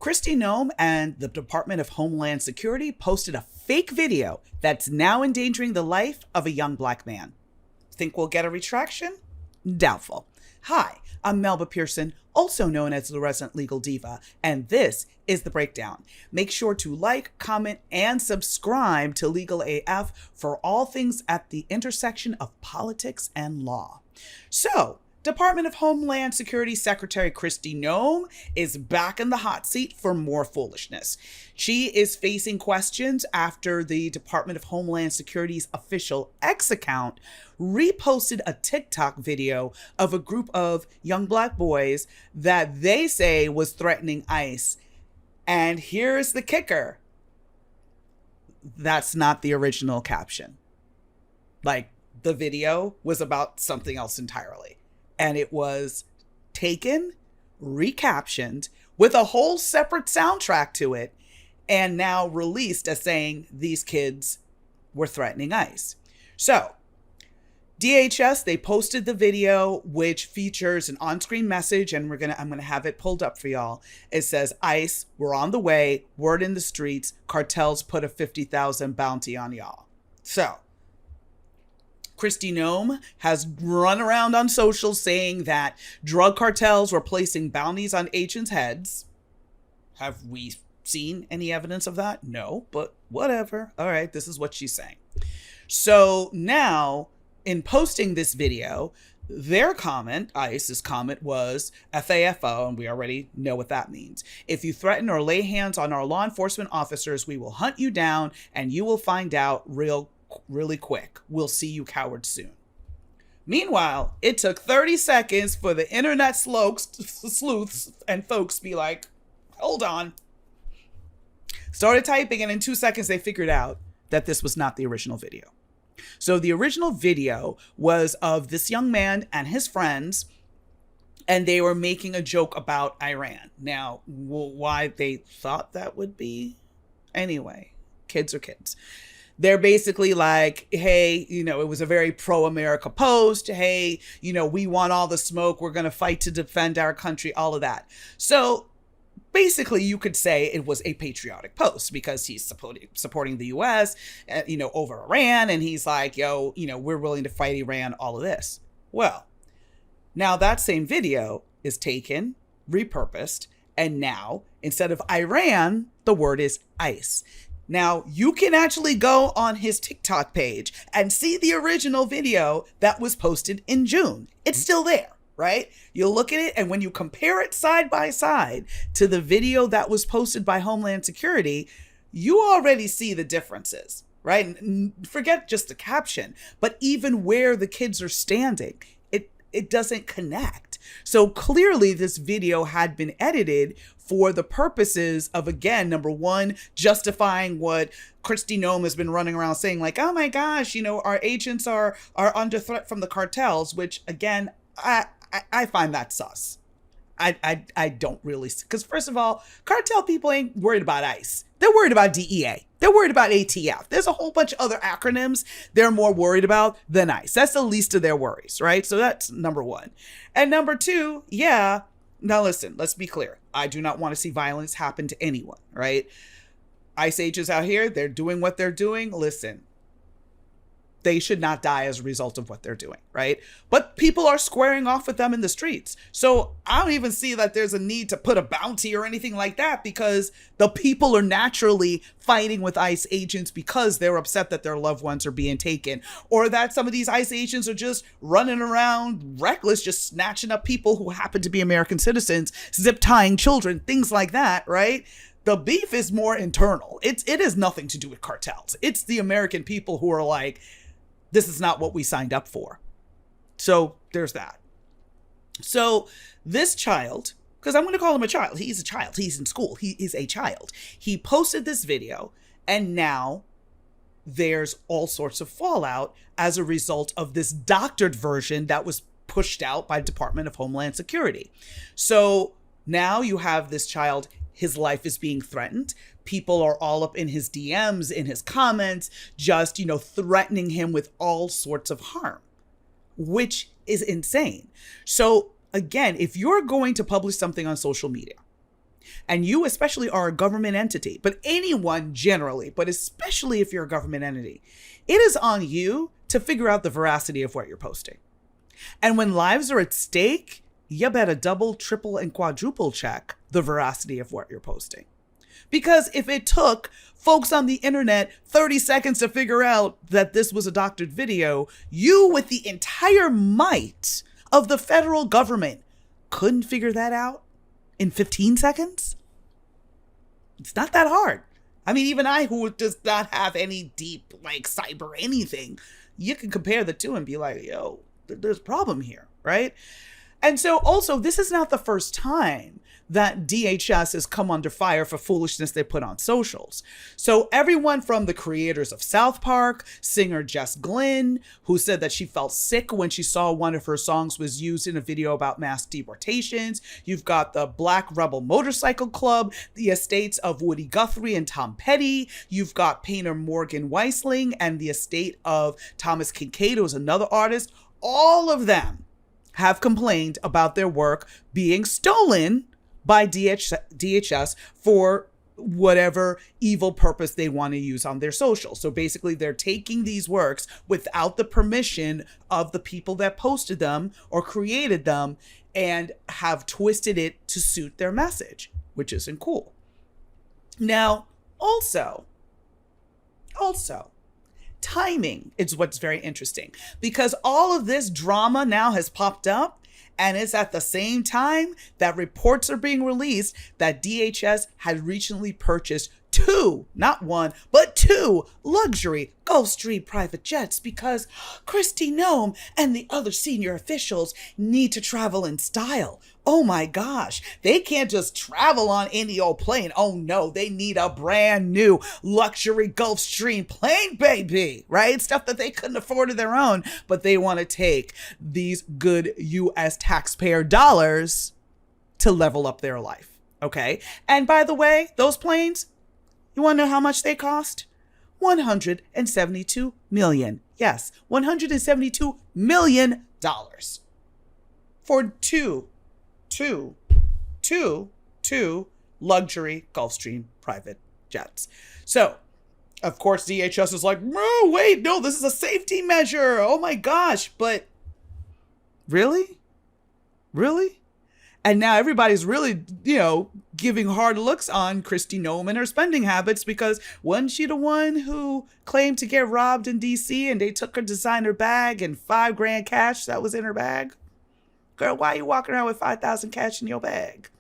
Kristi Noem and the Department of Homeland Security posted a fake video that's now endangering the life of a young black man. Think we'll get a retraction? Doubtful. Hi, I'm Melba Pearson, also known as the Resident Legal Diva, and this is The Breakdown. Make sure to like, comment, and subscribe to Legal AF for all things at the intersection of politics and law. So, Department of Homeland Security Secretary Kristi Noem is back in the hot seat for more foolishness. She is facing questions after the Department of Homeland Security's official X account reposted a TikTok video of a group of young black boys that they say was threatening ICE. And here's the kicker. That's not the original caption. Like, the video was about something else entirely. And it was taken, recaptioned with a whole separate soundtrack to it, and now released as saying these kids were threatening ICE. So, DHS, they posted the video, which features an on-screen message, and I'm gonna have it pulled up for y'all. It says, ICE, we're on the way, word in the streets, cartels put a 50,000 bounty on y'all. So, Kristi Noem has run around on social saying that drug cartels were placing bounties on agents' heads. Have we seen any evidence of that? No, but whatever. All right, this is what she's saying. So now, in posting this video, their comment, ICE's comment, was FAFO, and we already know what that means. If you threaten or lay hands on our law enforcement officers, we will hunt you down and you will find out really quick. We'll see you cowards soon. Meanwhile, it took 30 seconds for the internet sleuths and folks be like, hold on. Started typing, and in 2 seconds they figured out that this was not the original video. So the original video was of this young man and his friends, and they were making a joke about Iran. Now, why they thought that would be? Anyway, kids are kids. They're basically like, hey, it was a very pro-America post. Hey, we want all the smoke. We're going to fight to defend our country, all of that. So basically, you could say it was a patriotic post because he's supporting the U.S., over Iran. And he's like, we're willing to fight Iran, all of this. Well, now that same video is taken, repurposed, and now instead of Iran, the word is ICE. Now, you can actually go on his TikTok page and see the original video that was posted in June. It's still there, right? You'll look at it, and when you compare it side by side to the video that was posted by Homeland Security, you already see the differences, right? And forget just the caption, but even where the kids are standing, it doesn't connect. So clearly this video had been edited for the purposes of, again, number one, justifying what Kristi Noem has been running around saying, like, oh my gosh, our agents are under threat from the cartels, which, again, I find that sus. I don't really, because first of all, cartel people ain't worried about ICE. They're worried about DEA. They're worried about ATF. There's a whole bunch of other acronyms they're more worried about than ICE. That's the least of their worries, right? So that's number one. And number two, yeah. Now listen, let's be clear. I do not want to see violence happen to anyone, right? ICE agents out here, they're doing what they're doing. Listen, they should not die as a result of what they're doing, right? But people are squaring off with them in the streets. So I don't even see that there's a need to put a bounty or anything like that, because the people are naturally fighting with ICE agents because they're upset that their loved ones are being taken, or that some of these ICE agents are just running around reckless, just snatching up people who happen to be American citizens, zip tying children, things like that, right? The beef is more internal. It has nothing to do with cartels. It's the American people who are like, this is not what we signed up for. So there's that. So this child, because I'm going to call him a child. He's a child. He's in school. He is a child. He posted this video, and now there's all sorts of fallout as a result of this doctored version that was pushed out by Department of Homeland Security. So now you have this child, his life is being threatened. People are all up in his DMs, in his comments, just, threatening him with all sorts of harm, which is insane. So again, if you're going to publish something on social media and you especially are a government entity, but anyone generally, but especially if you're a government entity, it is on you to figure out the veracity of what you're posting. And when lives are at stake, you better double, triple, and quadruple check the veracity of what you're posting. Because if it took folks on the internet 30 seconds to figure out that this was a doctored video, you, with the entire might of the federal government, couldn't figure that out in 15 seconds? It's not that hard. I mean, even I, who does not have any deep, like, cyber anything, you can compare the two and be like, yo, there's a problem here, right? And so also, this is not the first time that DHS has come under fire for foolishness they put on socials. So everyone from the creators of South Park, singer Jess Glynn, who said that she felt sick when she saw one of her songs was used in a video about mass deportations. You've got the Black Rebel Motorcycle Club, the estates of Woody Guthrie and Tom Petty. You've got painter Morgan Weisling and the estate of Thomas Kincaid, who's another artist. All of them have complained about their work being stolen by DHS for whatever evil purpose they want to use on their social. So basically, they're taking these works without the permission of the people that posted them or created them and have twisted it to suit their message, which isn't cool. Now, also, timing is what's very interesting, because all of this drama now has popped up, and it's at the same time that reports are being released that DHS had recently purchased 2, not 1, but 2 luxury Gulfstream private jets because Kristi Noem and the other senior officials need to travel in style. Oh my gosh, they can't just travel on any old plane. Oh no, they need a brand new luxury Gulfstream plane, baby, right? Stuff that they couldn't afford of their own, but they want to take these good US taxpayer dollars to level up their life, okay? And by the way, those planes, you want to know how much they cost? $172 million. Yes, $172 million for two luxury Gulfstream private jets. So, of course, DHS is like, oh, wait, no, this is a safety measure. Oh my gosh. But really? And now everybody's really, giving hard looks on Kristi Noem and her spending habits, because wasn't she the one who claimed to get robbed in DC and they took her designer bag and $5,000 cash that was in her bag? Girl, why are you walking around with $5,000 cash in your bag?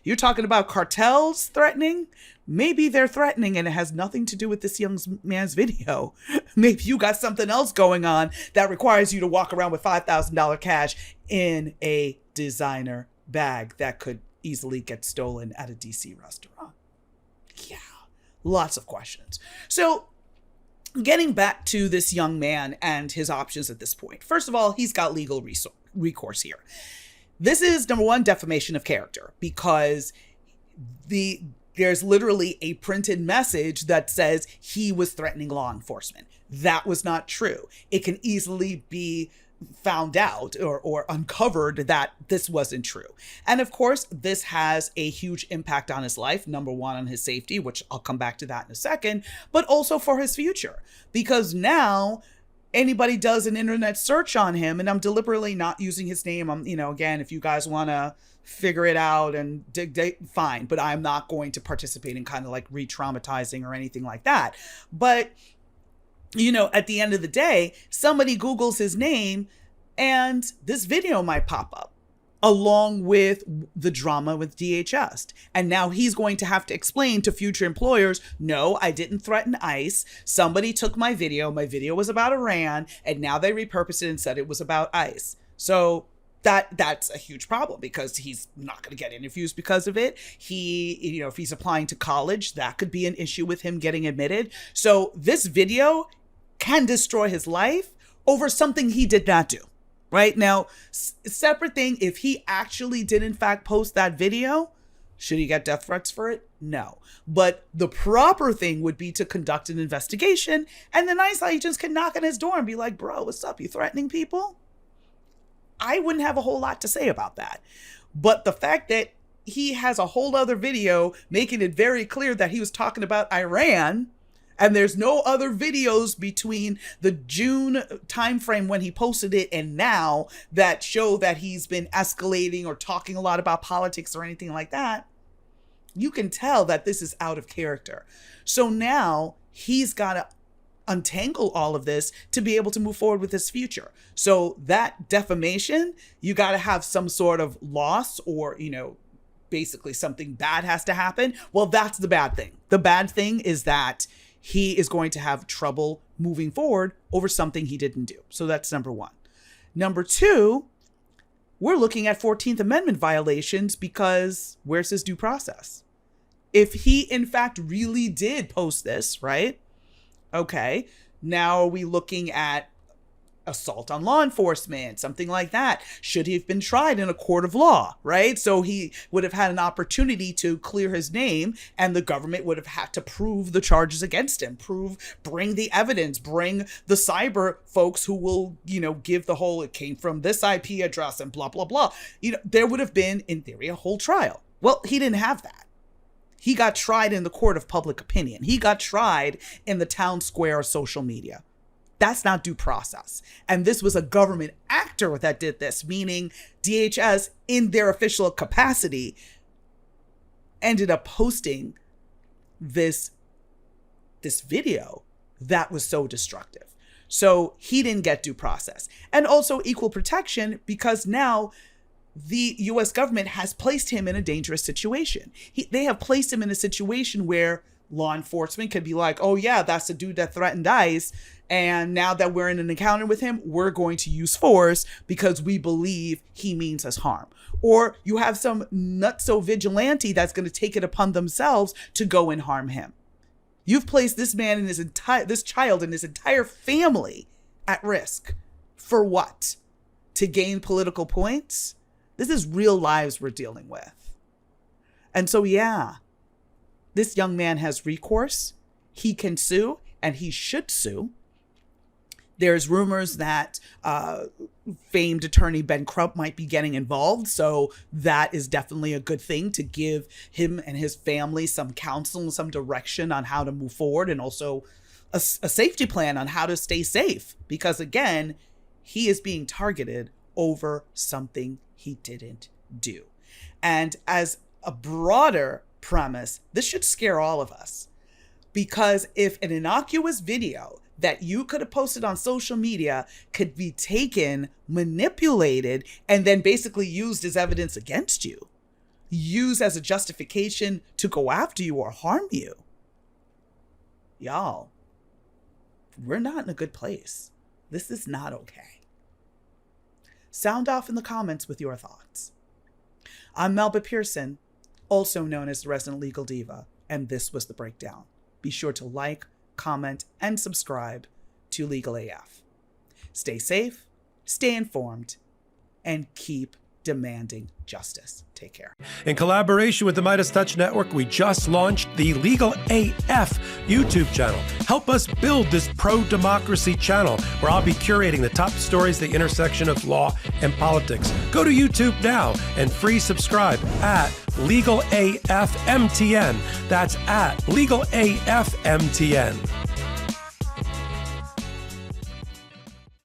You're talking about cartels threatening? Maybe they're threatening and it has nothing to do with this young man's video. Maybe you got something else going on that requires you to walk around with $5,000 cash in a designer bag that could easily get stolen at a DC restaurant. Yeah, lots of questions. So, getting back to this young man and his options at this point. First of all, he's got legal recourse here. This is, number one, defamation of character, because there's literally a printed message that says he was threatening law enforcement. That was not true. It can easily be found out or uncovered that this wasn't true. And of course, this has a huge impact on his life. Number one, on his safety, which I'll come back to that in a second, but also for his future. Because now anybody does an internet search on him, and I'm deliberately not using his name. Again, if you guys want to figure it out and dig, fine, but I'm not going to participate in kind of like re-traumatizing or anything like that. But at the end of the day, somebody Googles his name and this video might pop up along with the drama with DHS. And now he's going to have to explain to future employers, no, I didn't threaten ICE. Somebody took my video. My video was about Iran, and now they repurposed it and said it was about ICE. So that's a huge problem, because he's not going to get interviews because of it. If he's applying to college, that could be an issue with him getting admitted. So this video can destroy his life over something he did not do. Right now, separate thing, if he actually did in fact post that video, should he get death threats for it? No. But the proper thing would be to conduct an investigation, and the ICE agents can knock on his door and be like, bro, what's up? You threatening people? I wouldn't have a whole lot to say about that. But the fact that he has a whole other video making it very clear that he was talking about Iran. And there's no other videos between the June timeframe when he posted it and now that show that he's been escalating or talking a lot about politics or anything like that. You can tell that this is out of character. So now he's got to untangle all of this to be able to move forward with his future. So that defamation, you got to have some sort of loss or, basically something bad has to happen. Well, that's the bad thing. The bad thing is that he is going to have trouble moving forward over something he didn't do. So that's number one. Number two, we're looking at 14th Amendment violations because where's his due process? If he, in fact, really did post this, right? Okay, now are we looking at assault on law enforcement, something like that? Should he have been tried in a court of law, right? So he would have had an opportunity to clear his name and the government would have had to prove the charges against him, bring the evidence, bring the cyber folks who will, give the whole, it came from this IP address and blah, blah, blah. There would have been, in theory, a whole trial. Well, he didn't have that. He got tried in the court of public opinion. He got tried in the town square of social media. That's not due process. And this was a government actor that did this, meaning DHS, in their official capacity, ended up posting this video that was so destructive. So he didn't get due process. And also equal protection because now the U.S. government has placed him in a dangerous situation. They have placed him in a situation where law enforcement could be like, oh yeah, that's the dude that threatened ICE. And now that we're in an encounter with him, we're going to use force because we believe he means us harm. Or you have some nutso vigilante that's going to take it upon themselves to go and harm him. You've placed this man and this child and his entire family at risk. For what? To gain political points? This is real lives we're dealing with. And so, yeah, this young man has recourse. He can sue, and he should sue. There's rumors that famed attorney Ben Crump might be getting involved. So that is definitely a good thing to give him and his family some counsel and some direction on how to move forward, and also a safety plan on how to stay safe. Because again, he is being targeted over something he didn't do. And as a broader premise, this should scare all of us. Because if an innocuous video that you could have posted on social media could be taken, manipulated, and then basically used as evidence against you, used as a justification to go after you or harm you, y'all, we're not in a good place. This is not okay. Sound off in the comments with your thoughts. I'm Melba Pearson, also known as the Resident Legal Diva, and this was The Breakdown. Be sure to like, comment, and subscribe to Legal AF. Stay safe, stay informed, and keep demanding justice. Take care. In collaboration with the Midas Touch Network, we just launched the Legal AF YouTube channel. Help us build this pro-democracy channel where I'll be curating the top stories, the intersection of law and politics. Go to YouTube now and free subscribe at Legal AF MTN. That's at Legal AF MTN.